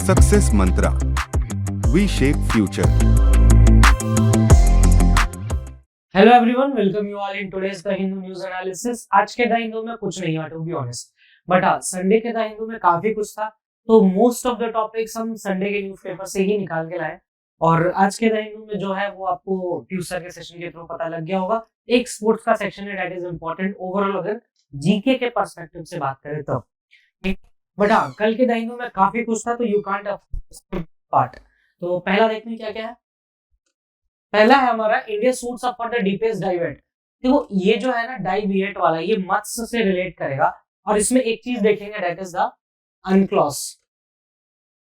Success Mantra, V shape future. Hello everyone, welcome you all in today's the Hindu news analysis. आज के the Hindu में कुछ नहीं है टू बी ऑनेस्ट, बट हाँ संडे के द हिंदू में काफी कुछ था, तो मोस्ट ऑफ द टॉपिक्स हम संडे के न्यूज़पेपर से ही निकाल के लाए। और आज के द हिंदू में जो है वो आपको फ्यूचर के सेशन के थ्रू पता लग गया होगा। एक स्पोर्ट्स का सेक्शन है दैट इज इम्पोर्टेंट ओवरऑल, अगर जीके के पर्सपेक्टिव से बात करें तो। बट हाँ कल के द हिंदू में काफी कुछ था, तो यू कांट पार्ट। तो पहला देखने क्या क्या है। पहला है हमारा India suits up for the deepest dive. देखो ये जो है ना डाइविएट वाला, ये मत्स्य से रिलेट करेगा और इसमें एक चीज देखेंगे that is the UNCLOS.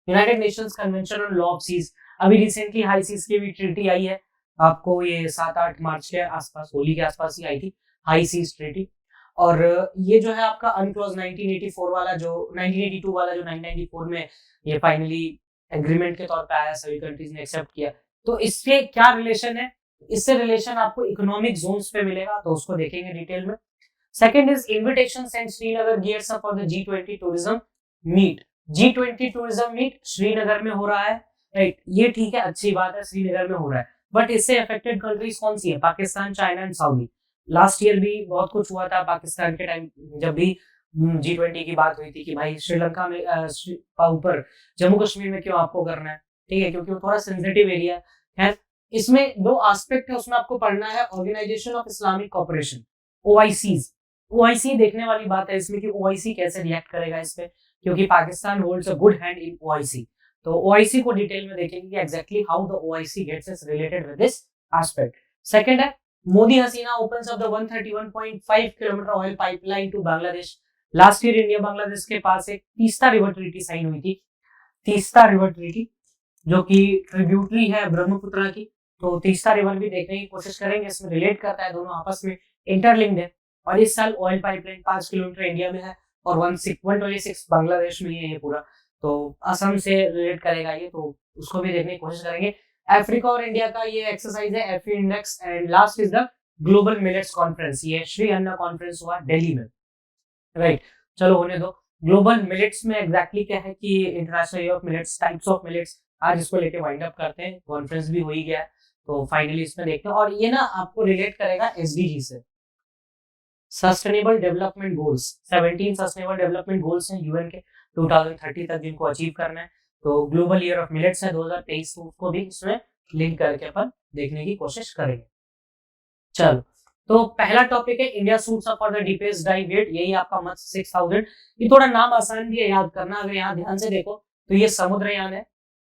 United Nations convention on law of seas, अभी रिसेंटली हाई सीज की भी ट्रीटी आई है, आपको ये 7-8 मार्च के आसपास, होली के आसपास ही आई थी हाई सीज ट्रीटी। और ये जो है आपका अनक्लॉज 1984 वाला, जो 1982 वाला, जो 1994 में ये फाइनली एग्रीमेंट के तौर पे आया, सभी कंट्रीज ने एक्सेप्ट किया। तो इससे क्या रिलेशन है, इससे रिलेशन आपको इकोनॉमिक जोन्स पे मिलेगा, तो उसको देखेंगे डिटेल में। Second is invitation sent Srinagar gears up for the G20 tourism meet. G20 tourism meet Srinagar में हो रहा है, राइट। ये ठीक है, अच्छी बात है, श्रीनगर में हो रहा है, बट इससे अफेक्टेड कंट्रीज कौन सी है? Pakistan, China and Saudi. Last year भी बहुत कुछ हुआ था पाकिस्तान के टाइम, जब भी G20 की बात हुई थी कि भाई श्रीलंका में ऊपर जम्मू कश्मीर में क्यों आपको करना है, ठीक है, क्योंकि वो थोड़ा सेंसिटिव एरिया है। इसमें दो एस्पेक्ट है, उसमें आपको पढ़ना है organisation of Islamic cooperation, OICs। OIC देखने वाली बात है इसमें कि OIC कैसे रिएक्ट करेगा इस पे, क्योंकि Pakistan holds a good hand in OIC। तो OIC को डिटेल में देखेंगे कि exactly how the OIC gets is related with this aspect. Second है Modi Hasina opens up the 131.5 kilometre oil pipeline to Bangladesh. Last year India Bangladesh के पास एक तीस्ता रिवर ट्रीटी साइन हुई थी, तीस्ता रिवर ट्रीटी, जो कि ट्रिब्यूटरी है ब्रह्मपुत्रा की। तो तीस्ता रिवर भी देखने की कोशिश करेंगे, इसमें रिलेट करता है, दोनों आपस में इंटरलिंक्ड है। और इस साल ऑयल पाइपलाइन 5 किलोमीटर इंडिया में है और 126 बांग्लादेश में है ये पूरा, तो असम से रिलेट करेगा ये, तो उसको भी देखने की कोशिश करेंगे। अफ्रीका और इंडिया का ये एक्सरसाइज है FA index. And last is the global millets conference, ये श्री अन्ना कॉन्फ्रेंस हुआ दिल्ली में, राइट। चलो होने दो। ग्लोबल मिलेट्स में एग्जैक्टली क्या है कि international day of millets, types of millets, आज इसको लेके वाइंड अप करते हैं, कॉन्फ्रेंस भी हो ही गया है, तो फाइनली इसमें देखते हैं। और ये ना आपको रिलेट करेगा SDG से, sustainable development goals. 17 sustainable development goals हैं UN के 2030 तक जिनको अचीव करना है। तो ग्लोबल ईयर ऑफ मिलेट्स है 2023, को भी इसमें लिंक करके अपन देखने की कोशिश करेंगे। चलो, तो पहला टॉपिक है India suits up for the deepest dive, यही आपका मत्स्य 6000। ये थोड़ा नाम आसान भी है याद करना, अगर यहाँ ध्यान से देखो तो ये समुद्रयान है,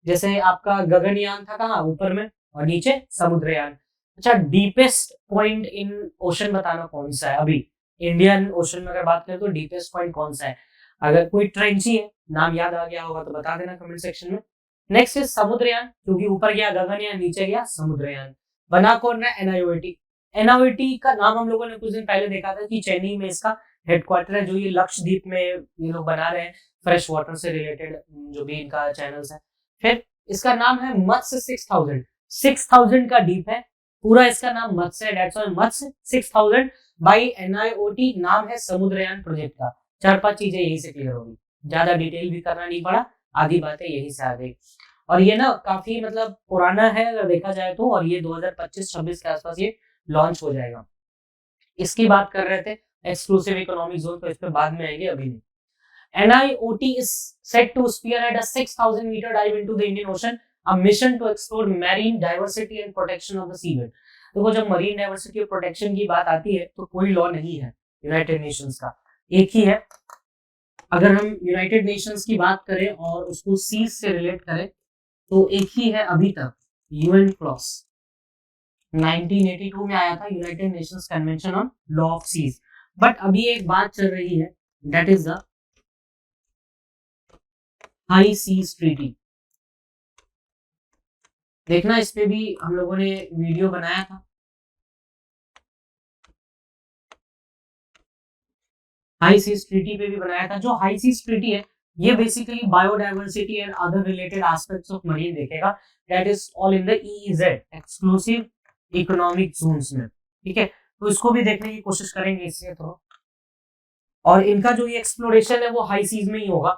जैसे आपका गगनयान था कहाँ ऊपर में और नीचे समुद्रयान। अच्छा, डीपेस्ट पॉइंट इन ओशन बताना कौन सा है? अभी इंडियन ओशन में अगर बात करें तो डीपेस्ट पॉइंट कौन सा है? अगर कोई ट्रेंची है, नाम याद आ गया होगा तो बता देना कमेंट सेक्शन में। नेक्स्ट इज समुद्रयान, क्योंकि ऊपर गया गगनयान, नीचे गया समुद्रयान। बना कौन है? NIOT। NIOT का नाम हम लोगों ने कुछ दिन पहले देखा था कि चेन्नई में इसका हेडक्वार्टर है, जो ये लक्षद्वीप में ये लोग बना रहे हैं, फ्रेश वाटर से रिलेटेड जो भी इनका चैनल्स है। फिर इसका नाम है मत्स्य 6000, 6000 का डीप है, पूरा इसका नाम मत्स्य है, that's why Matsya 6000 by NIOT नाम है समुद्रयान प्रोजेक्ट का। 4-5 चीजें यही से क्लियर होगी, ज्यादा डिटेल भी करना नहीं पड़ा, आधी बातें यही से आ गई। और ये ना काफी मतलब पुराना है अगर देखा जाए तो, और ये 2025-26 के आसपास ये लॉन्च हो जाएगा। इसकी बात कर रहे थे एक्सक्लूसिव इकोनॉमिक जोन, तो इस पे बाद में आएंगे, अभी नहीं। NIOT is set to spearhead a 6,000 meter dive into the Indian Ocean, a mission to explore marine diversity and protection of the seabed। देखो जब मरीन डाइवर्सिटी और प्रोटेक्शन की बात आती है तो कोई लॉ नहीं है यूनाइटेड नेशंस का, एक ही है। अगर हम यूनाइटेड नेशंस की बात करें और उसको सीज से रिलेट करें तो एक ही है अभी तक, UN क्लॉज 1982 में आया था, United Nations convention on law of seas. But अभी एक बात चल रही है that is the high seas treaty. देखना इस पे भी हम लोगों ने वीडियो बनाया था। हाई सीज ट्रीटी पे भी बनाया था। जो हाई सीज ट्रीटी है ये basically biodiversity and other related aspects of marine देखेगा, that is all in the EEZ, exclusive economic zones में, ठीक है। तो इसको भी देखने की कोशिश करेंगे इससे तो। और इनका जो ये एक्सप्लोरेशन है वो हाई सीज में ही होगा,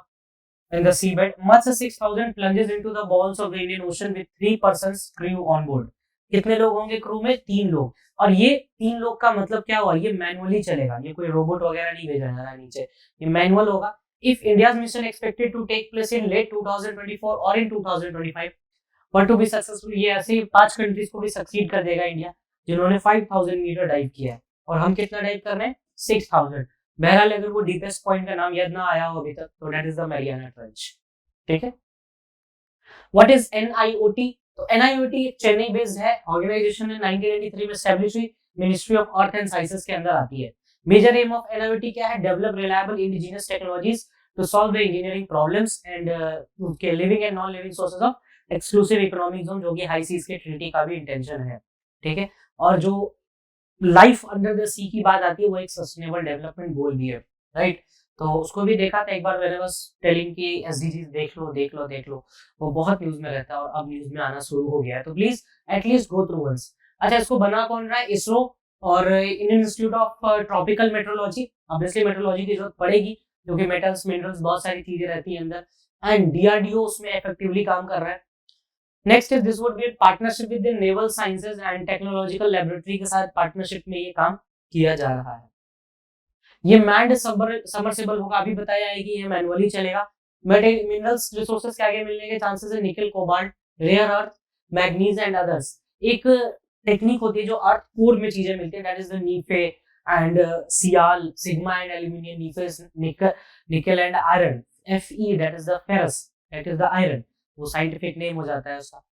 in the seabed. Matsya 6000 plunges into the balls of the Indian Ocean with 3 persons crew on board. कितने लोग होंगे क्रू में? 3 लोग। और ये 3 लोग का मतलब क्या हुआ? ये मैनुअली चलेगा, ये कोई रोबोट वगैरह नहीं भेजा जा रहा नीचे, ये मैनुअल होगा। If India's mission expected to take place in late 2024 or in 2025 but to be successful, ये ऐसे 5 कंट्रीज को भी सक्सीड कर देगा इंडिया जिन्होंने 5000 मीटर डाइव किया है, और हम कितना डाइव कर रहे हैं? 6000। बहरहाल अगर वो डीपेस्ट पॉइंट का नाम याद ना आया हो अभी तक तो that is the Mariana trench. ठीक है। What is NIOT? तो NIOT चेन्नई बेस्ड है, ऑर्गेनाइजेशन है, 1993 में एस्टैब्लिश हुई, ministry of earth and sciences के अंदर आती है। मेजर एम ऑफ NIOT क्या है? Develop reliable indigenous technologies to solve the engineering problems and के living and non living sources of exclusive economic zone, जो कि हाई सीज के ट्रीटी का भी इंटेंशन है। ठीक है। और जो लाइफ अंडर द सी की बात आती है वो एक सस्टेनेबल डेवलपमेंट गोल भी है, राइट। तो उसको भी देखा था एक बार, मैंने बस टेलिंग की SDGs देख लो देख लो देख लो, वो बहुत न्यूज में रहता है और अब न्यूज में आना शुरू हो गया है, तो please at least go through once. अच्छा, इसको बना कौन रहा है? इसरो और Indian institute of tropical metrology. Obviously metrology की जरूरत पड़ेगी क्योंकि मेटल्स मिनरल्स बहुत सारी चीजें रहती है अंदर, एंड DRDO उसमें इफेक्टिवली काम कर रहा है। Next is this would be partnership with the naval sciences and technological laboratory के साथ पार्टनरशिप में ये काम किया जा रहा है। ये मैन्ड सबमर्सिबल होगा, अभी बताया है कि ये मैनुअली चलेगा। मिनरल्स रिसोर्सेज के आगे मिलने के चांसेस है, nickel, cobalt, rare earth, manganese and others. एक टेक्निक होती है जो अर्थ कोर में चीजें मिलती है, that is the nife and sial, sigma and aluminium, nife, nickel and iron, Fe that is the ferrous, that is the iron, वो scientific name हो जाता है उसका।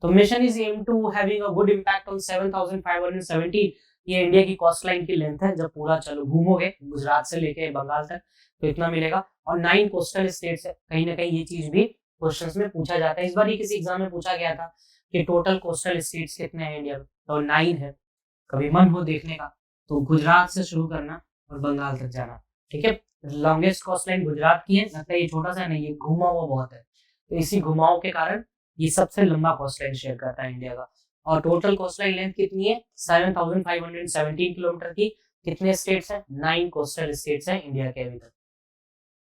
तो mission is aim to having a good impact on 7570। ये India की coast line की length है, जब पूरा चलो घूमोगे गुजरात से लेके बंगाल तक तो इतना मिलेगा, और 9 कोस्टल स्टेट्स है। कहीं ना कहीं ये चीज भी क्वेश्चंस में पूछा जाता है, इस बार ही किसी एग्जाम में पूछा गया था कि टोटल कोस्टल स्टेट्स कितने हैं इंडिया में, तो 9 है। कभी मन हो देखने का तो गुजरात से शुरू करना और बंगाल तक जाना। ठीक है। लॉन्गेस्ट कोस्ट लाइन गुजरात की है, लगता है ये छोटा सा नहीं, ये घुमा हुआ बहुत है, तो इसी घुमाव के कारण ये सबसे लंबा कोस्ट लाइन शेयर करता है इंडिया का। और टोटल कोस्ट लाइन लेंथ कितनी है? 7517 किलोमीटर की। कितने स्टेट्स हैं? 9 कोस्टल स्टेट्स हैं इंडिया के अभी तक।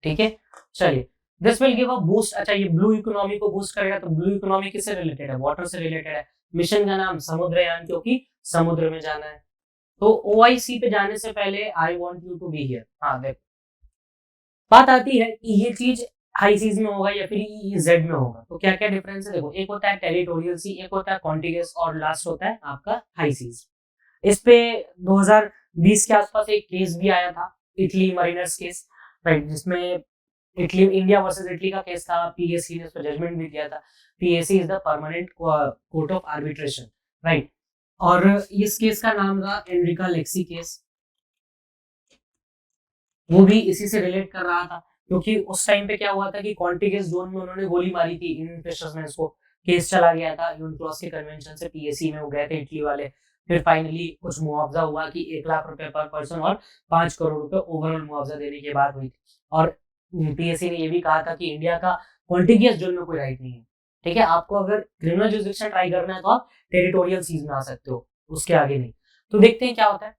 ठीक है। चलिए, this will give a boost. अच्छा, ये ब्लू इकोनॉमी को बूस्ट करेगा, तो ब्लू इकोनॉमी किससे रिलेटेड है? वाटर से रिलेटेड है। मिशन का नाम समुद्रयान, क्योंकि समुद्र में जाना है। तो OIC पे जाने से पहले I want you to be here. हाँ देखो, बात आती है कि ये चीज हाई सीज में होगा या फिर EEZ में होगा, तो क्या क्या डिफरेंस है? देखो, एक होता है टेरिटोरियल सी, एक होता है कॉन्टिगियस, और लास्ट होता है आपका हाई सीज। इस पे 2020 के आसपास एक केस भी आया था, इटली मरीनर्स केस, राइट, जिसमें इटली, इंडिया वर्सेस इटली का केस था। PAC ने इस पर जजमेंट भी दिया था। PAC is the permanent court of arbitration, right. और इस केस का नाम था एनरिका लेक्सी केस। वो भी इसी से रिलेट कर रहा था, क्योंकि उस टाइम पे क्या हुआ था कि कॉन्टिगियस जोन में उन्होंने गोली मारी थी इंडियन फिशर्समैन को। केस चला गया था यूनक्लॉस के कन्वेंशन से, PAC में वो गए थे इटली वाले। फिर फाइनली कुछ मुआवजा हुआ कि 1 लाख रुपए पर पर्सन और 5 करोड़ रुपए ओवरऑल मुआवजा देने की बात हुई थी। और PAC ने ये भी कहा था कि इंडिया का कॉन्टिगियस जोन में कोई राइट नहीं है। ठीक है, आपको अगर क्रिमिनल जुरिसडिक्शन ट्राई करना है तो आप टेरिटोरियल सीज में आ सकते हो, उसके आगे नहीं। तो देखते हैं क्या होता है।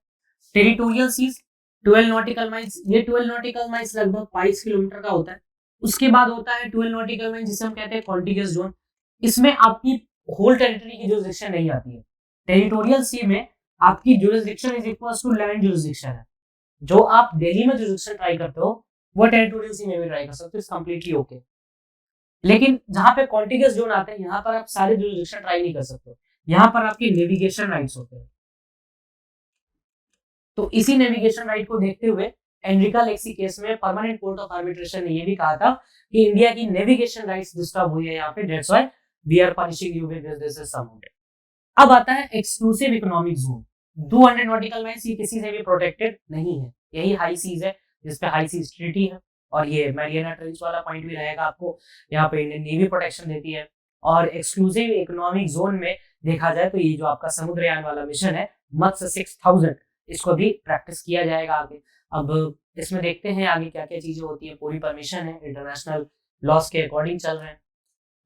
टेरिटोरियल सीज 12 नॉटिकल माइल्स, ये 12 नॉटिकल माइल्स लगभग 22 किलोमीटर का होता है। उसके बाद होता है 12 नॉटिकल माइल्स, जिसे हम कहते हैं कॉन्टिगियस जोन। इसमें आपकी होल टेरिटरी की जुरिसडिक्शन नहीं आती है। टेरिटोरियल सी में आपकी jurisdiction is equal to land jurisdiction है। जो आप दिल्ली में जुरिसडिक्शन ट्राई करते हो वो टेरिटोरियल सी में भी ट्राई कर सकते हो, इट्स कंप्लीटली ओके। लेकिन जहां पे कॉन्टिगियस जोन आते हैं, यहाँ पर आप सारे जुरिसडिक्शन ट्राई नहीं कर सकते, यहाँ पर आपके नेविगेशन राइट्स होते हैं। तो इसी नेविगेशन राइट को देखते हुए एनरिका लेक्सी केस में परमानेंट कोर्ट ऑफ आर्बिट्रेशन ने ये भी कहा था कि इंडिया की नेविगेशन राइट्स डिस्टर्ब हुई है यहाँ पे, that's why we are punishing you with this amount. अब आता है exclusive economic zone. 200 nautical miles, ये किसी से भी प्रोटेक्टेड नहीं है, यही हाई सीज है जिसपे हाई सीज ट्रीटी है। और ये मैरियाना ट्रेंच वाला पॉइंट भी रहेगा आपको, यहाँ पे इंडियन नेवी प्रोटेक्शन देती है। और एक्सक्लूसिव इकोनॉमिक जोन में देखा जाए तो ये जो आपका समुद्रयान वाला मिशन है मत्स्य 6000, इसको भी प्रैक्टिस किया जाएगा आगे। अब इसमें देखते हैं आगे क्या क्या चीजें होती है। पूरी परमिशन है, इंटरनेशनल लॉस के अकॉर्डिंग चल रहे हैं।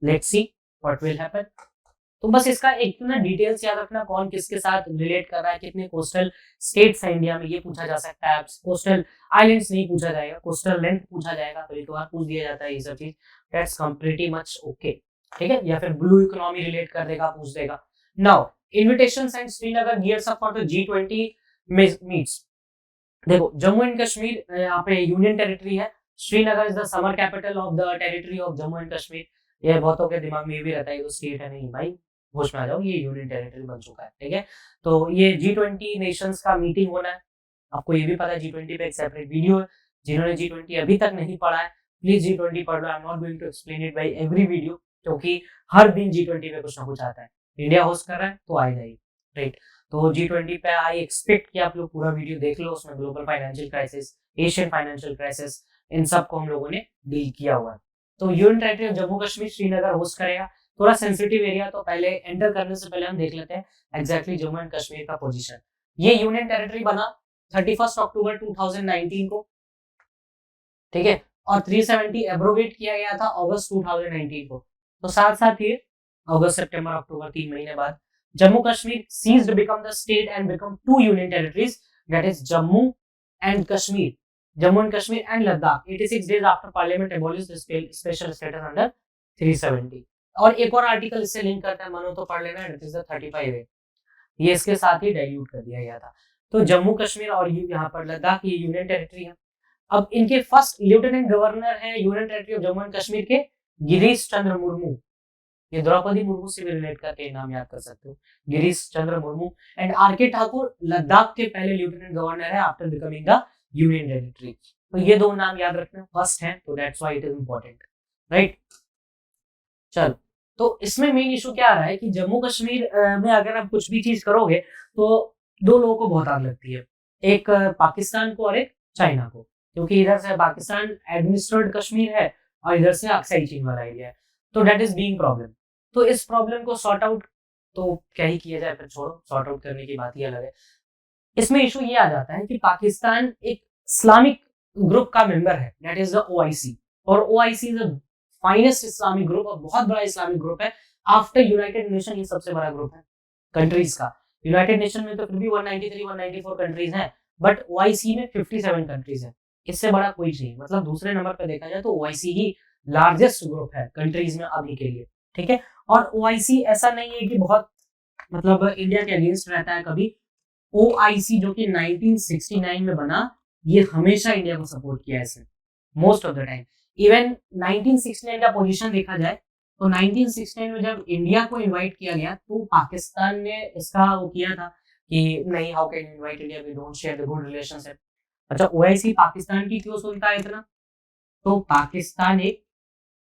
Let's see what will happen. तो बस इसका एक ना डिटेल्स याद रखना, कौन किसके साथ रिलेट कर रहा है, कितने कोस्टल स्टेट्स है इंडिया में, ये पूछा जा सकता है। कोस्टल आइलैंड्स नहीं पूछा जाएगा, कोस्टल लेंथ पूछा जाएगा, तो एक बार पूछ दिया जाता है ये सब चीज, दैट्स प्रीटी मच ओके, ठीक है। या फिर ब्लू इकोनॉमी रिलेट कर देगा, पूछ देगा। Now invitation and Srinagar gears up for the G20 meets. देखो जम्मू एंड कश्मीर यहाँ पे यूनियन टेरिटरी है, Srinagar is the summer capital of the territory of Jammu and Kashmir. ये बहुतों के दिमाग में ये भी रहता है, तो स्टेट है नहीं भाई, होश में आ जाओ, ये यूनियन टेरिटरी बन चुका है, ठीक है। तो ये G20 नेशंस का मीटिंग होना है, आपको ये भी पता है G20 पे एक सेपरेट वीडियो है, जिन्होंने G20 अभी तक नहीं पढ़ा है प्लीज G20 पढ़ लो। I am not going to explain it by every video, क्योंकि हर दिन G20 पे कुछ ना कुछ आता है, इंडिया होस्ट कर रहा है तो आएगा ही, राइट। तो G20 पे आई एक्सपेक्ट कि आप लोग पूरा वीडियो देख लो, उसमें global financial crisis, Asian financial crisis, इन सब को हम लोगों ने डील किया हुआ है। तो union territory of Jammu Kashmir Srinagar host करेगा, थोड़ा सेंसिटिव एरिया, तो पहले एंटर करने से पहले हम देख लेते हैं एग्जैक्टली जम्मू एंड कश्मीर का पोजीशन। ये यूनियन टेरिटरी बना 31 अक्टूबर 2019 को, ठीक है, और 370 एब्रोगेट किया गया था अगस्त 2019 को। तो साथ साथ ये अगस्त सितंबर अक्टूबर 3 महीने बाद Jammu Kashmir ceased become the state and become two union territories, that is Jammu and Kashmir, Jammu and Kashmir and Ladakh 86 days after parliament abolished special status under 370। और एक और आर्टिकल इससे लिंक करता है, मानो तो पढ़ लेना, इट इज द 35A, ये इसके साथ ही डाइल्यूट कर दिया गया था। तो जम्मू कश्मीर और यहाँ पर लद्दाख ये यूनियन टेरिटरी है। अब इनके फर्स्ट लेफ्टिनेंट गवर्नर है union territory of Jammu and Kashmir के गिरीश चंद्र मुर्मू, ये द्रौपदी मुर्मू से भी रिलेट करके नाम याद कर सकते हो, गिरीश चंद्र मुर्मू। And R K. ठाकुर लद्दाख के पहले लेफ्टिनेंट गवर्नर है after becoming the union territory. तो ये दो नाम याद रखना, फर्स्ट है, तो that's why it is important, right. चलो, तो इसमें मेन इशू क्या आ रहा है कि जम्मू कश्मीर में अगर आप कुछ भी चीज करोगे तो दो लोगों को बहुत आग लगती है, एक पाकिस्तान को और एक चाइना को, क्योंकि इधर से पाकिस्तान एडमिनिस्ट्रेटेड कश्मीर है और इधर से अक्साई चीन वाला एरिया है, तो दैट इज बीइंग प्रॉब्लम। तो इस प्रॉब्लम को सॉर्ट आउट तो क्या ही किया जाए, फिर छोड़ो, सॉर्ट आउट करने की बात ही अलग है। इसमें इशू ये आ जाता है कि पाकिस्तान एक इस्लामिक ग्रुप का मेंबर है, दैट इज द OIC, और OIC is the finest Islamic group और बहुत बड़ा इस्लामिक ग्रुप है। आफ्टर यूनाइटेड नेशन ये सबसे बड़ा ग्रुप है कंट्रीज का। यूनाइटेड नेशन में तो फिर भी 194 कंट्रीज हैं, बट OIC में 57 कंट्रीज है, इससे बड़ा कोई नहीं। मतलब दूसरे नंबर पे देखा जाए तो OIC ही लार्जेस्ट ग्रुप है कंट्रीज में अभी के लिए, ठीक है। और OIC ऐसा नहीं है कि बहुत मतलब इंडिया के अगेंस्ट रहता है कभी। OIC जो कि 1969 में बना, ये हमेशा इंडिया को सपोर्ट किया है इसने, most of the time. Even 1969 का पोजीशन देखा जाए तो 1969 में जब इंडिया को इनवाइट किया गया तो पाकिस्तान ने इसका वो किया था कि नहीं, how can invite India, we don't share the good relationship. अच्छा, OIC पाकिस्तान की क्यों सुनता है इतना? तो पाकिस्तान एक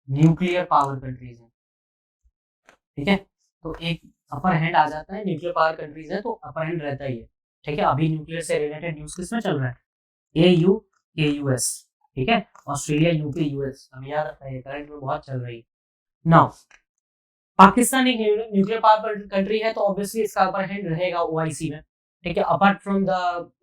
न्यूक्लियर पावर कंट्रीज है, ठीक है। तो एक अपर हैंड आ जाता है, न्यूक्लियर पावर कंट्रीज है तो अपर हैंड रहता ही है, ठीक है। अभी न्यूक्लियर से रिलेटेड न्यूज किसमें चल रहा है? AU AUS, ठीक है, ऑस्ट्रेलिया UK US, हमें याद रखना है, करंट में बहुत चल रही है। नाउ पाकिस्तान एक न्यूक्लियर पावर कंट्री है तो ऑब्वियसली इसका अपर हैंड रहेगा OIC में, ठीक है। Apart from the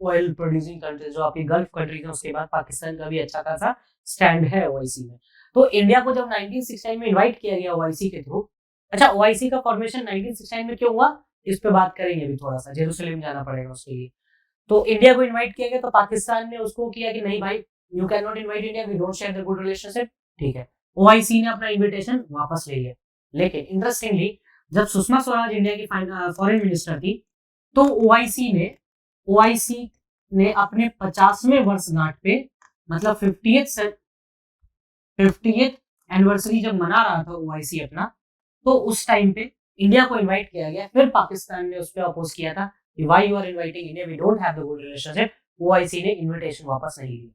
oil producing countries जो आपकी गल्फ कंट्रीज है, उसके बाद पाकिस्तान का भी अच्छा खासा स्टैंड है OIC में। तो इंडिया को जब 1969 में इनवाइट किया गया OIC के थ्रू, अच्छा OIC का फॉर्मेशन 1969 में क्यों हुआ इस पे बात करेंगे अभी थोड़ा सा, जेरूसलम जाना पड़ेगा उसके लिए। तो इंडिया को इनवाइट किया गया तो पाकिस्तान ने उसको किया कि नहीं भाई, you can not invite India, we don't share the good relationship, ठीक है। OIC ने अपना इन्विटेशन वापस ले लिया। लेकिन इंटरेस्टिंगली जब सुषमा स्वराज इंडिया की फॉरेन मिनिस्टर थी तो OIC ने अपने 50वें वर्षगांठ पे, मतलब 50th एनिवर्सरी जब मना रहा था OIC अपना, तो उस टाइम पे इंडिया को इनवाइट किया गया। फिर पाकिस्तान ने उस पर अपोज किया था कि why you are inviting India, we don't have the good relationship. OIC ने इनविटेशन वापस नहीं लिया।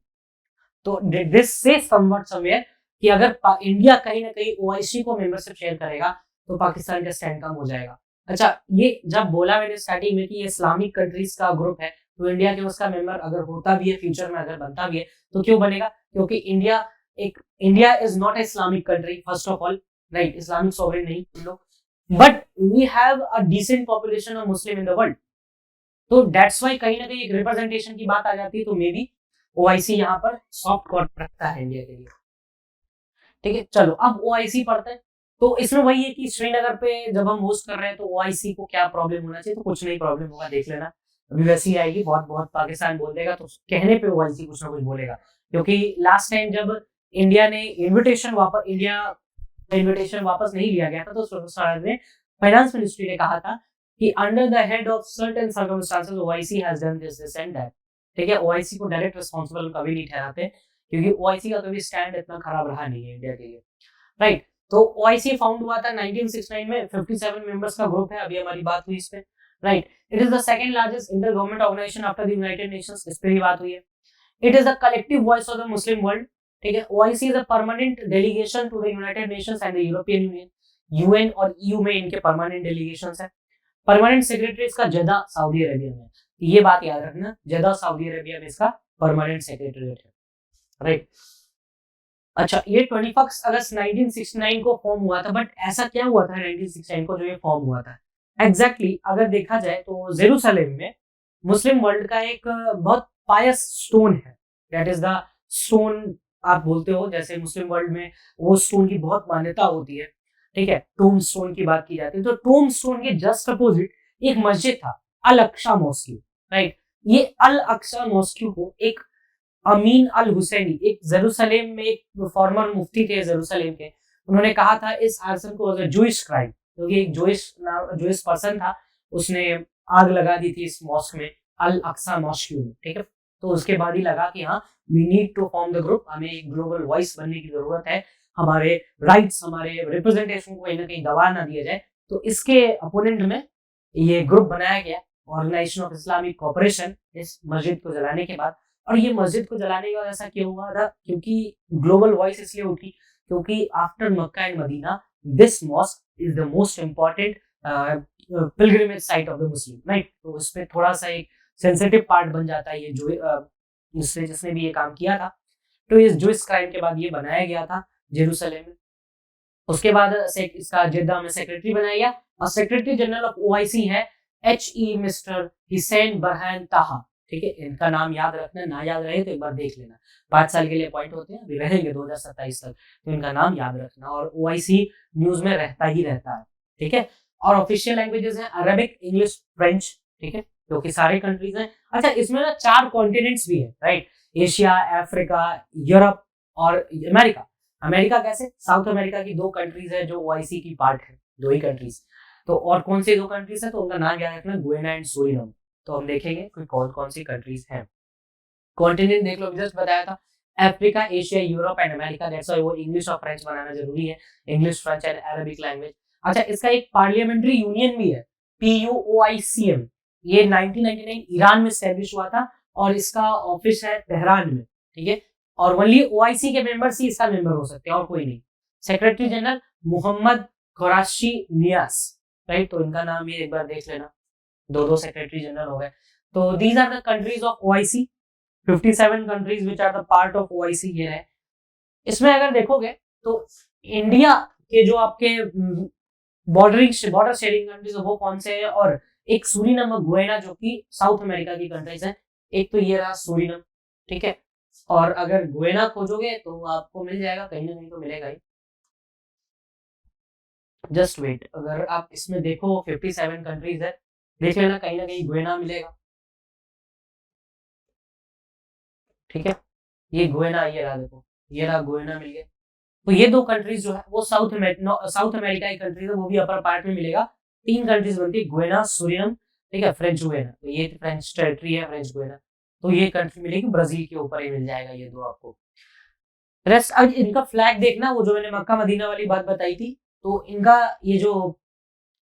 तो दिस से समवट समवेयर कि अगर इंडिया कहीं ना कहीं OIC को मेंबरशिप शेयर करेगा तो पाकिस्तान का स्टैंड कम हो जाएगा। अच्छा, ये जब बोला मैंने स्टार्टिंग में कि ये इस्लामिक कंट्रीज का ग्रुप है, तो इंडिया के उसका मेंबर अगर होता भी है, फ्यूचर में अगर बनता भी है, तो क्यों बनेगा? क्योंकि India is not a Islamic country first of all, right, Islamic sovereign नहीं हम लोग, but we have a decent population of Muslim in the world. तो दैट्स व्हाई कहीं ना कहीं एक रिप्रेजेंटेशन की बात आ जाती है, तो मे बी OIC यहाँ पर सॉफ्ट कॉर्नर रखता है इंडिया के लिए, ठीक है। चलो अब OIC पढ़ते हैं। तो इसमें वही है कि श्रीनगर पे जब हम होस्ट कर रहे हैं तो ओआईसी को क्या प्रॉब्लम होना चाहिए, तो कुछ नहीं प्रॉब्लम होगा, देख लेना अभी वैसी आएगी। बहुत बहुत पाकिस्तान बोल देगा तो कहने पे ओआईसी कुछ ना कुछ बोलेगा, क्योंकि लास्ट टाइम जब इंडिया ने इन्विटेशन वापस नहीं लिया गया था तो स्वराज ने फाइनेंस मिनिस्ट्री ने कहा था कि under the head of certain circumstances OIC has done this and that. ठीक है, ओआईसी को डायरेक्ट रिस्पांसिबल कभी नहीं ठहराते, क्योंकि ओआईसी का कभी स्टैंड इतना खराब रहा नहीं है इंडिया के लिए, राइट। तो ओआईसी फाउंड हुआ था 1969 में, 57 मेंबर्स का ग्रुप है, अभी हमारी बात हुई इस पे, right. It is the second largest inter government organisation after the United Nations, इस पे ही बात हुई है। It is the collective voice of the Muslim world. ठीक है, OIC is a permanent delegation to the United Nations and the European Union. UN और EU में इनके परमानेंट डेलीगेशंस है। परमानेंट सेक्रेटरी इसका जेदा सऊदी अरेबिया में, ये बात याद रखना, जेदा सऊदी अरेबिया में इसका परमानेंट सेक्रेटरीट है, राइट। अच्छा, ये 21 अगस्त 1969 को फॉर्म हुआ था, बट ऐसा क्या हुआ था 1969 को जो ये फॉर्म हुआ था एग्जैक्टली अगर देखा जाए तो जेरूसलेम में मुस्लिम वर्ल्ड का एक बहुत पायस स्टोन है, दैट इज द स्टोन, आप बोलते हो जैसे मुस्लिम वर्ल्ड में वो स्टोन की बहुत मान्यता होती है। ठीक है, टोम स्टोन की बात की जाती है, तो टोम स्टोन के जस्ट अपोजिट एक मस्जिद था, अल अक्सा मॉस्क्यू, राइट। ये अल अक्सा मॉस्क्यू को एक अमीन अल हुसैनी, एक जेरूसलेम में एक फॉर्मर मुफ्ती थे जेरूसलेम के, उन्होंने कहा था इस आर्सन को जूइश क्राइम, क्योंकि एक जूइश पर्सन था, उसने आग लगा दी थी इस मॉस्क में, अल अक्सा मॉस्क्यू में। ठीक है, तो उसके बाद ही लगा कि हाँ we need to form the group, हमें एक ग्लोबल वॉइस बनने की जरूरत है, हमारे राइट्स, हमारे रिप्रेजेंटेशन को कहीं ना कहीं दबा ना दिया जाए। तो इसके अपोनेंट में ये ग्रुप बनाया गया, ऑर्गेनाइजेशन ऑफ इस्लामिक कोऑपरेशन, इस मस्जिद को जलाने के बाद। और ये मस्जिद को जलाने के बाद ऐसा क्यों हुआ था, क्योंकि ग्लोबल वॉइस इसलिए उठी क्योंकि after Mecca and Medina this mosque is the most important pilgrimage site of the Muslim, right. तो उस पर थोड़ा सा एक सेंसिटिव पार्ट बन जाता है ये, जो जिसने भी ये काम किया था। तो इस जूइश क्राइम के बाद ये बनाया गया था जेरूसलेम में। उसके बाद इसका जेद्दा में सेक्रेटरी बनाया गया, और सेक्रेटरी जनरल ऑफ ओआईसी है HE मिस्टर हुसैन बरहान ताहा। ठीक है, इनका नाम याद रखना, ना याद रहे तो एक बार देख लेना, 5 साल के लिए अपॉइंट होते हैं, अभी रहेंगे 2027 तक, तो इनका नाम याद रखना, और ओआईसी न्यूज में रहता ही रहता है। ठीक है, और ऑफिशियल लैंग्वेजेस हैं अरबिक, इंग्लिश, फ्रेंच। ठीक है, क्योंकि सारे कंट्रीज हैं। अच्छा, इसमें ना 4 कॉन्टिनेंट्स भी है, राइट, एशिया, अफ्रीका, यूरोप और अमेरिका। अमेरिका कैसे, साउथ अमेरिका की 2 कंट्रीज है जो ओआईसी की पार्ट है, 2 ही कंट्रीज। तो और कौन सी 2 कंट्रीज है, तो उनका नाम याद रखना, गुयाना एंड सूरिनाम। तो हम देखेंगे कि कौन कौन सी कंट्रीज हैं। कॉन्टिनेंट देख लो, जस्ट बताया था, Africa, Asia, Europe and America. That's why वो इंग्लिश और फ्रेंच बनाना जरूरी है, English, French and Arabic language. अच्छा, इसका एक पार्लियामेंट्री यूनियन भी है, PUOICM। ये 1999 ईरान में स्टैब्लिश हुआ था, और इसका ऑफिस है तेहरान में। ठीक है, और ओनली ओआईसी के मेंबर्स ही इसका मेंबर हो सकते हैं, और कोई नहीं। सेक्रेटरी जनरल मोहम्मद खुराशी नियास, राइट। तो इनका नाम ये एक बार देख लेना, 2 सेक्रेटरी जनरल हो गए। तो these are the countries of OIC, 57 countries which are the part of OIC ये है। इसमें अगर देखोगे तो इंडिया के जो आपके बॉर्डर शेयरिंग कंट्रीज वो कौन से हैं, और एक सूरीनाम और गुयाना जो कि साउथ अमेरिका की कंट्रीज हैं। एक तो ये रहा सूरीनाम, ठीक है, और अगर गुयाना खोजोगे तो आपको मिल जाएगा, कहीं ना कहीं तो मिलेगा ही। जस्ट वेट, अगर आप इसमें देखो 57 कंट्रीज है, देख लेना कहीं ना कहीं गुयाना मिलेगा। ठीक है, ये गुयाना, ये रहा, देखो ये रहा, गुयाना मिल गया। तो ये 2 कंट्रीज जो है वो साउथ अमेरिका की कंट्रीज है, वो भी अपर पार्ट में मिलेगा। 3 कंट्रीज बनती है, गुयाना, सूरिनाम, ठीक है, फ्रेंच गुयाना। तो ये फ्रेंच टेरिटरी है, फ्रेंच गुयाना। तो ये कंट्री मिलेगी, ब्राजील के ऊपर ही मिल जाएगा ये 2 आपको। रेस्ट, अब इनका फ्लैग देखना, वो जो मैंने मक्का मदीना वाली बात बताई थी, तो इनका ये जो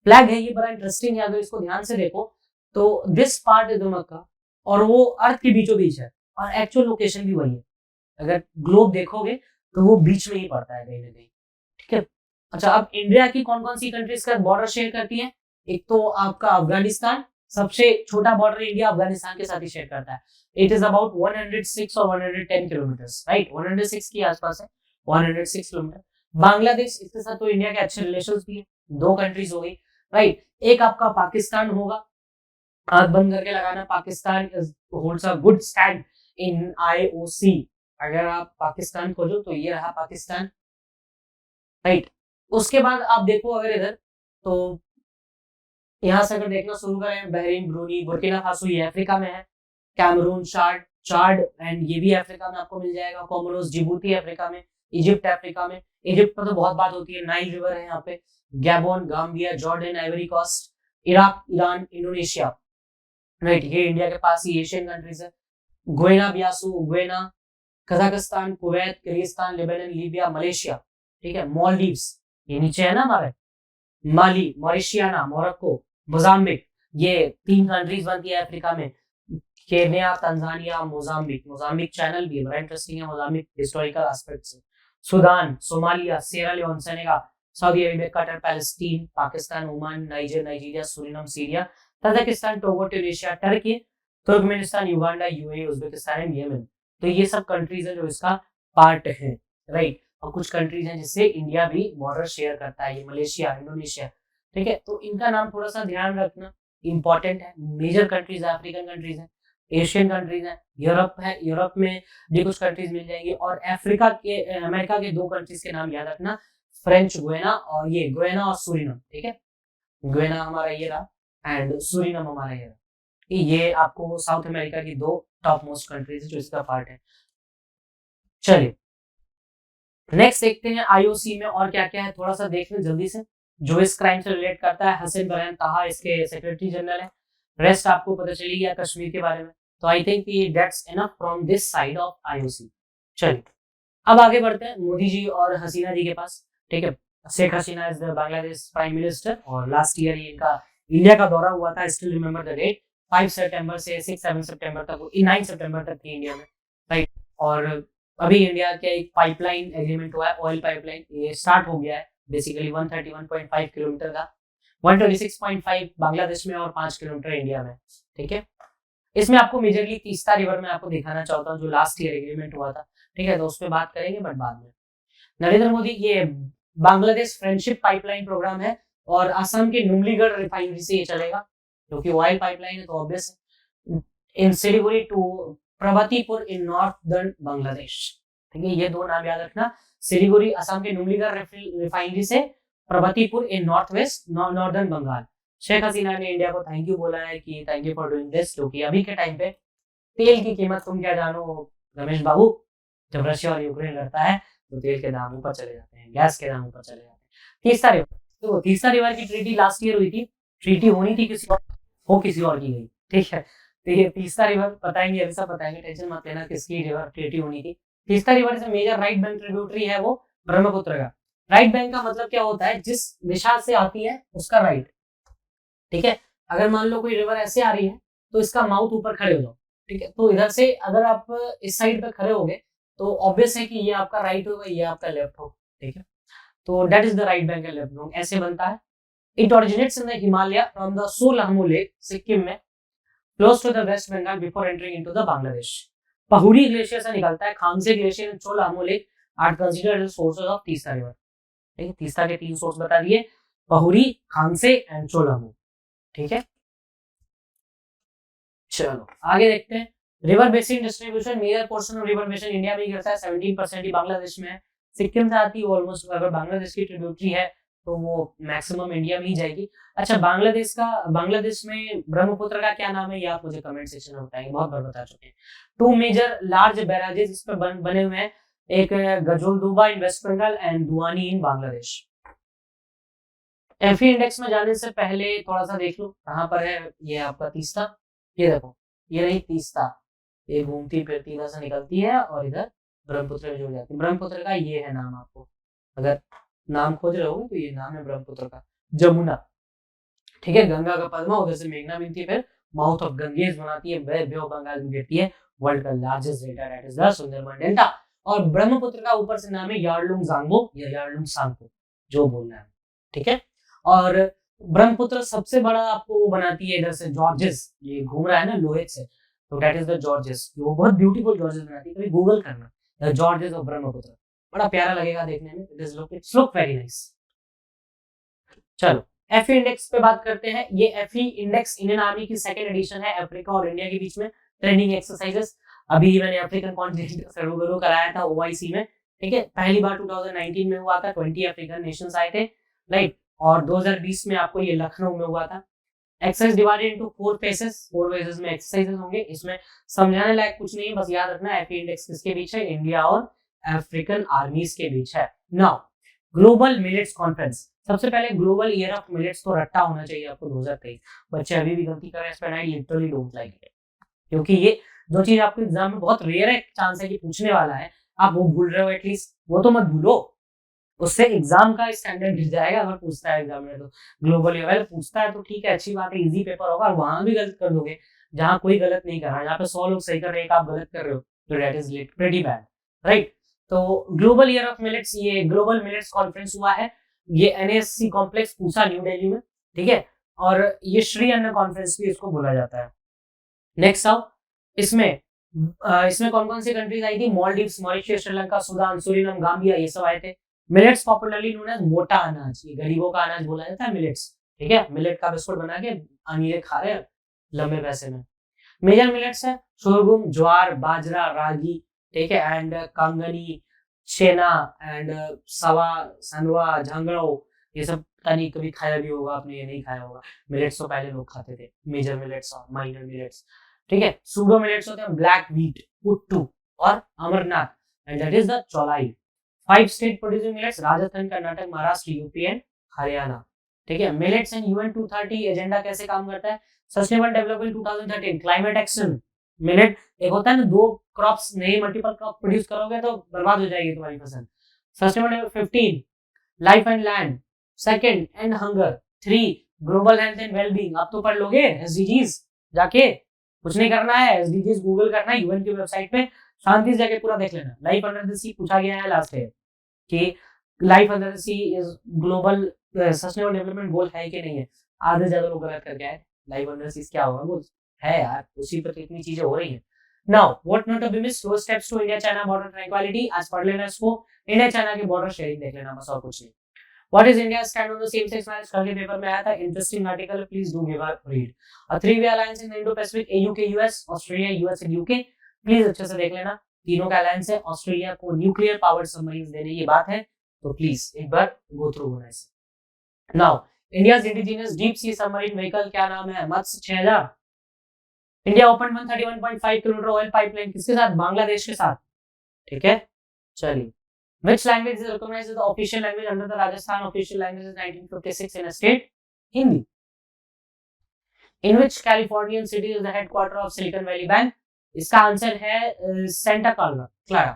फ्लैग है ये बड़ा इंटरेस्टिंग है। अगर इसको ध्यान से देखो तो दिस पार्ट इज द मक्का, और वो अर्थ के बीचों बीच है, और एक्चुअल लोकेशन भी वही है। अगर ग्लोब देखोगे तो वो बीच में ही पड़ता है कहीं ना कहीं। ठीक है, अच्छा, अब इंडिया की कौन कौन सी कंट्रीज का बॉर्डर शेयर करती है। एक तो आपका अफगानिस्तान, सबसे छोटा बॉर्डर इंडिया अफगानिस्तान के साथ ही शेयर करता है। इट इज अबाउट 106 और 110 किलोमीटर, राइट, 106 के आसपास है, 106 किलोमीटर। बांग्लादेश, इसके साथ तो इंडिया के अच्छे रिलेशंस भी है, 2 कंट्रीज हो गई, राइट। एक आपका पाकिस्तान होगा, आंख बंद करके लगाना, Pakistan holds a good stand in IOC। अगर आप पाकिस्तान खोजो तो ये रहा पाकिस्तान, राइट। उसके बाद आप देखो अगर इधर, तो यहाँ से अगर देखना शुरू करें, बहरीन, ब्रूनी, बुर्किना फासो ये अफ्रीका में है, कैमरून, चाड चाड एंड ये भी अफ्रीका में आपको मिल जाएगा, कोमोरोस, जिबूती अफ्रीका में, इजिप्ट अफ्रीका में, इजिप्ट पर तो बहुत बात होती है, नाइल रिवर है यहाँ पे, Gabon, Gambia, Jordan, Ivory Coast, Iraq, Iran, Indonesia, right, ये इंडिया के पास ही एशियन कंट्रीज है, Guinea Bissau, Guinea, Kazakhstan, Kuwait, Kyrgyzstan, Lebanon, Libya, Malaysia, ठीक है, मालदीव्स ये नीचे है ना हमारे, माली, मॉरिशियाना, मोरक्को, मोजाम्बिक, ये 3 कंट्रीज बनती है अफ्रीका में, Kenya, Tanzania, Mozambique, Mozambique channel भी है, बड़ा इंटरेस्टिंग है मोजाम्बिक हिस्टोरिकल एस्पेक्ट से, Sudan, Somalia, Sierra Leone, Senegal, Saudi Arabia, Qatar, Palestine, Pakistan, Oman, Nigeria, Suriname, Syria, Tajikistan, Togo, Tunisia, Turkey, Turkmenistan, Uganda, UAE, Uzbekistan and Yemen. तो ये सब countries है जो इसका पार्ट है, राइट। और कुछ कंट्रीज हैं जिससे इंडिया भी बॉर्डर शेयर करता है, ये मलेशिया, इंडोनेशिया, ठीक है। तो इनका नाम थोड़ा सा ध्यान रखना इंपॉर्टेंट है। मेजर कंट्रीज है, अफ्रीकन कंट्रीज है, एशियन कंट्रीज है, यूरोप है, यूरोप में भी कुछ कंट्रीज मिल जाएंगी, और अफ्रीका के, अमेरिका के 2 कंट्रीज के नाम याद रखना, फ्रेंच गुयाना और ये गुयाना और सूरिनाम, ठीक है। गुयाना हमारा ये रहा एंड सूरिनाम हमारा ये रहा। ये आपको साउथ अमेरिका की 2 टॉप मोस्ट कंट्रीज है जो इसका पार्ट है। चलिए नेक्स्ट देखते हैं आईओसी में और क्या क्या है, थोड़ा सा देख लें जल्दी से। जो इस क्राइम से रिलेट करता है, हसन बयान ताहा इसके सेक्रेटरी जनरल है, रेस्ट आपको पता चली गया कश्मीर के बारे में। तो I think that's enough from this side of IOC. चलिए अब आगे बढ़ते हैं मोदी जी और हसीना जी के पास, ठीक है। Sheikh Hasina is the Bangladesh prime minister, और लास्ट ईयर इनका इंडिया का दौरा हुआ था, स्टिल रिमेंबर द डेट, 5 सितंबर से 6-7 सितंबर तक, 9 सितंबर तक थी इंडिया में, राइट। और अभी इंडिया के एक पाइपलाइन एग्रीमेंट हुआ है, ऑयल पाइपलाइन, ये स्टार्ट हो गया है बेसिकली 131.5 किलोमीटर का, 126.5 बांग्लादेश में और 5 किलोमीटर इंडिया में, ठीक है। इसमें आपको मेजरली तीस्ता रिवर में आपको दिखाना चाहता हूँ, जो लास्ट ईयर एग्रीमेंट हुआ था, ठीक है। तो उस पर बात करेंगे बट बाद में। नरेंद्र मोदी, ये बांग्लादेश फ्रेंडशिप पाइपलाइन प्रोग्राम है, और असम के नुमलीगढ़ रिफाइनरी से ये चलेगा, क्योंकि ऑयल पाइपलाइन है तो obvious, in Siliguri to Prabhatipur in northern Bangladesh, ठीक है। ये 2 नाम याद रखना, सिलीगुड़ी असम के नुमलीगढ़ रिफाइनरी से, Prabhatipur in north west northern Bengal. Sheikh Hasina ने इंडिया को थैंक यू बोला है कि thank you for doing this, क्योंकि अभी के टाइम पे तेल की कीमत तुम क्या जानो रमेश बाबू, जब रशिया और यूक्रेन लड़ता है तो तेल के दाम ऊपर चले जाते हैं, गैस के दाम ऊपर चले जाते हैं। तीस्ता रिवर, तो तीस्ता रिवर की ट्रीटी लास्ट ईयर हुई थी, ट्रीटी होनी थी किसी और, हो किसी और की गई, ठीक है। तो ये तीस्ता रिवर बताएंगे, अभी सब बताएंगे, टेंशन मत लेना किसकी रिवर ट्रीटी होनी थी। तीस्ता रिवर से मेजर राइट बैंक ट्रिब्यूटरी है वो ब्रह्मपुत्र का। राइट बैंक का मतलब क्या होता है, जिस दिशा से आती है उसका राइट, ठीक है। अगर मान लो कोई रिवर ऐसे आ रही है तो इसका माउथ ऊपर खड़े हो जाओ, ठीक है। तो इधर से अगर आप इस साइड पे खड़े होगे तो ऑब्वियस है कि ये आपका राइट होगा, ये आपका लेफ्ट होगा, ठीक है। तो that is the right bank and left bank, ऐसे बनता है। It originates in the Himalaya from the Tso Lhamo lake, Sikkim में, close to the west Bengal before entering into the Bangladesh. पहुड़ी ग्लेशियर से निकलता है, Khangse glacier and Tso Lhamo lake are considered as sources of Teesta river, ठीक है। तीस्ता के 3 सोर्स बता दिए, पहुड़ी, खामसे एंड सोलामू, ठीक है। चलो आगे देखते हैं। River basin distribution, major portion of river basin India में ही गिरता है, 17% ही बांग्लादेश में है, सिक्किम से आती है ऑलमोस्ट, अगर बांग्लादेश की ट्रिब्यूटरी है तो वो मैक्सिमम इंडिया में ही जाएगी। अच्छा, बांग्लादेश में ब्रह्मपुत्र का क्या नाम है, ये आप मुझे कमेंट सेक्शन में बताएंगे, बहुत बार बता चुके हैं। 2 मेजर लार्ज बैराजेस इस पर बने हुए हैं, एक Gajoldoba in west Bengal and दुआनी इन बांग्लादेश। एफई इंडेक्स में जाने से पहले थोड़ा सा देख लो कहाँ पर है ये आपका तीस्ता, ये देखो, ये रही तीस्ता, ये घूमती फिरती इधर से निकलती है और इधर ब्रह्मपुत्र में जुड़ जाती है। ब्रह्मपुत्र का ये है नाम, आपको अगर नाम खोज रहे हो तो ये नाम है ब्रह्मपुत्र का, जमुना, ठीक है। गंगा का पद्मा, उधर से मेघना मिलती है, फिर माउथ ऑफ गंगेज बनाती है, बे ऑफ बंगाल में गिरती है, वर्ल्ड का largest delta that is the Sundarban delta. और ब्रह्मपुत्र का ऊपर से नाम है यार्लुंग जांगबो या यार्लुंग सांगपो, जो बोलना है, ठीक है। और ब्रह्मपुत्र सबसे बड़ा आपको वो बनाती है इधर से जॉर्जेस, ये घूम रहा है ना लोहित से, तो दैट इज द जॉर्जेस, वो बहुत ब्यूटीफुल जॉर्जेस बनाती है, कभी गूगल करना द जॉर्जेस ऑफ ब्रह्मपुत्र, बड़ा प्यारा लगेगा देखने में, इट्स लुक वेरी नाइस। चलो एफई इंडेक्स पे बात करते हैं। ये एफई इंडेक्स इंडियन आर्मी की 2nd एडिशन है, अफ्रीका और इंडिया के बीच में ट्रेनिंग एक्सरसाइजेस। अभी मैंने अफ्रीकन कॉन्टिनेंट का सर्वे कराया था ओआईसी में, ठीक है, पहली बार 2019 में हुआ था, 20 अफ्रीकन नेशंस आए थे, राइट। और 2020 में आपको ये लखनऊ में हुआ था। Exercise divided into 4 phases, 4 phases में एक्सरसाइजेस होंगे। इसमें समझाने लायक कुछ नहीं है, बस याद रखना एफए इंडेक्स किसके बीच है, इंडिया और अफ्रीकन आर्मीज के बीच है। नाउ ग्लोबल मिलेट्स कॉन्फ्रेंस, सबसे पहले ग्लोबल ईयर ऑफ मिलेट्स तो रट्टा होना चाहिए आपको 2023। बच्चे अभी भी गलती कर रहे हैं इस पर, I literally don't like it, क्योंकि ये जो चीज आपको एग्जाम में बहुत रेयर है चांस है कि पूछने वाला है, आप वो भूल रहे हो, एटलीस्ट वो तो मत भूलो, उससे एग्जाम का स्टैंडर्ड गिर जाएगा अगर पूछता है एग्जाम में। तो ग्लोबल लेवल पूछता है तो ठीक है, अच्छी बात है, इजी पेपर होगा, वहां भी गलत कर दोगे जहां कोई गलत नहीं कर रहा है, जहाँ पे 100 लोग सही कर रहे हैं, आप गलत कर रहे हो, तो that is pretty bad, right. तो ग्लोबल ईयर ऑफ मिलेट्स, ये ग्लोबल मिलेट्स कॉन्फ्रेंस हुआ है, ये NSC complex Pusa new Delhi में, ठीक है। और ये श्री अन्न कॉन्फ्रेंस भी इसको बोला जाता है। नेक्स्ट आओ, इसमें कौन कौन सी कंट्रीज आई थी, Maldives, Mauritius, Sri Lanka, Sudan, Suriname, Gambia, ये सब आए थे। मिलेट्स पॉपुलरली नोन एज मोटा अनाज, ये गरीबों का अनाज बोला जाता है मिलेट्स, ठीक है। मिलेट का बिस्कुट बना के अमीर खा रहे हैं लंबे पैसे में। मेजर मिलेट्स है सोरगुम, ज्वार, बाजरा, रागी, ठीक है, एंड कंगनी, चेना एंड सवा, सनवा, झांगड़ो, ये सब तनी कभी खाया भी होगा आपने, ये नहीं खाया होगा। मिलेट्स तो पहले लोग खाते थे, मेजर मिलेट्स और माइनर मिलेट्स, ठीक है। सूडो मिलेट्स होते हैं ब्लैक व्हीट, पुट्टू और amaranth, and that is the chaulai. 5 state producing millets, Rajasthan, Karnataka, Maharashtra, UP and Haryana, ठीक है। मिलेट्स एंड यूएन 230 एजेंडा कैसे काम करता है, sustainable development 2013, climate action. Millet एक होता है ना, 2 क्रॉप्स नहीं, मल्टीपल क्रॉप प्रोड्यूस करोगे तो बर्बाद हो जाएगी तुम्हारी फसल। Sustainable 15, life and land. Second, and hunger. 3, global health and wellbeing, आप तो पढ़ लोगे एसडीजीज जाके, कुछ नहीं करना है, एसडीजीज गूगल करना है, यूएन की वेबसाइट पे शांति से जाके पूरा देख लेना। लाइफ अंडर द सी पूछा गया है लास्ट ईयर कि life under the sea is global sustainable development goal है कि नहीं है, आधे से ज्यादा लोग गलत करके आए। लाइफ अंडर सी क्या होगा, वो है यार, उसी पर इतनी चीजें हो रही हैं। Now what not to be missed, 2 steps to India China border tranquillity, आज पढ़ लेना इसको, इंडिया चाइना की बॉर्डर शेयरिंग देख लेना, बस और कुछ नहीं। What is India's stand on the same-sex marriage? कल के पेपर में आया था, interesting article, please do give a read. A three-way alliance in the Indo-Pacific, AU के US, Australia, US and UK, please अच्छे से देख लेना, तीनों का अलायंस है, ऑस्ट्रेलिया को न्यूक्लियर पावर्ड सबमरीन्स देने की बात है, तो प्लीज एक बार गो थ्रू होना इसे। Now India's indigenous deep sea submarine vehicle क्या नाम है, मत्स्य 6000। India open 131.5 kilometre oil pipeline, किसके साथ, बांग्लादेश के साथ, ठीक है। चलिए, which language is recognized as the official language under the Rajasthan official languages 1956 in a state? Hindi. In which Californian city is the headquarter of Silicon Valley Bank? इसका answer है Santa Clara.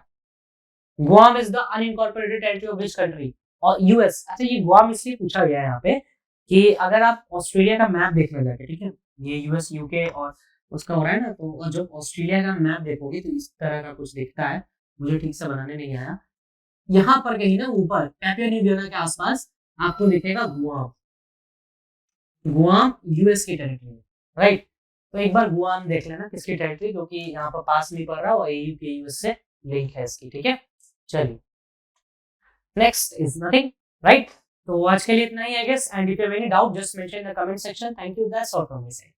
Guam is the unincorporated territory of which country? और US. अच्छा, ये Guam इसलिए पूछा गया है यहाँ पे कि अगर आप ऑस्ट्रेलिया का मैप देखने जाके, ठीक है, ये यूएस यूके और उसका हो रहा है ना, तो जब ऑस्ट्रेलिया का मैप देखोगे तो इस तरह का कुछ दिखता है, मुझे ठीक से बनाने नहीं आया। यहाँ पर कहीं ना ऊपर पैपुआ न्यू गिनी के आसपास आपको दिखेगा गुआम, गुआम यूएस की टेरिटरी में, राइट। तो एक बार गुआम देख लेना किसकी टेरिटरी, क्योंकि यहाँ पर पास नहीं पड़ रहा और एयू के यूएस से लिंक है इसकी, ठीक है। चलिए, नेक्स्ट इज नथिंग, राइट। तो आज के लिए इतना ही I guess, and if you have any doubt just mention in the comment section. Thank you, that's all from my side.